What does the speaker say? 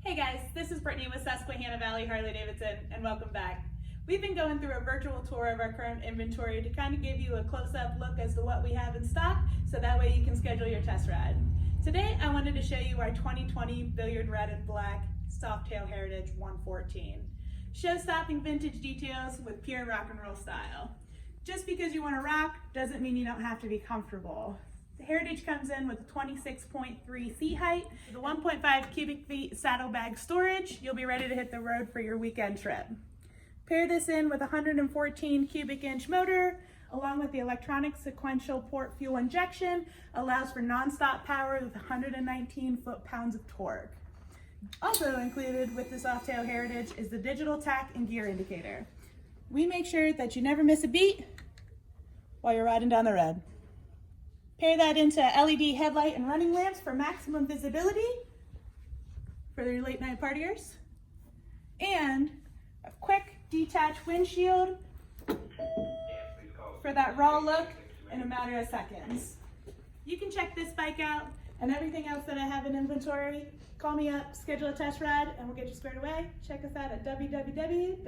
Hey guys, this is Brittney with Susquehanna Valley Harley-Davidson, and welcome back. We've been going through a virtual tour of our current inventory to kind of give you a close-up look as to what we have in stock, so that way you can schedule your test ride. Today, I wanted to show you our 2020 Billiard Red and Black Softail Heritage 114. Show-stopping vintage details with pure rock and roll style. Just because you want to rock doesn't mean you don't have to be comfortable. The Heritage comes in with a 26.3 seat height, the 1.5 cubic feet saddlebag storage. You'll be ready to hit the road for your weekend trip. Pair this in with a 114 cubic inch motor, along with the electronic sequential port fuel injection, allows for non-stop power with 119 foot-pounds of torque. Also included with the Softail Heritage is the digital tach and gear indicator. We make sure that you never miss a beat while you're riding down the road. Pair that into LED headlight and running lamps for maximum visibility for your late night partiers. And a quick detached windshield for that raw look in a matter of seconds. You can check this bike out and everything else that I have in inventory. Call me up, schedule a test ride, and we'll get you squared away. Check us out at www.svhd.com.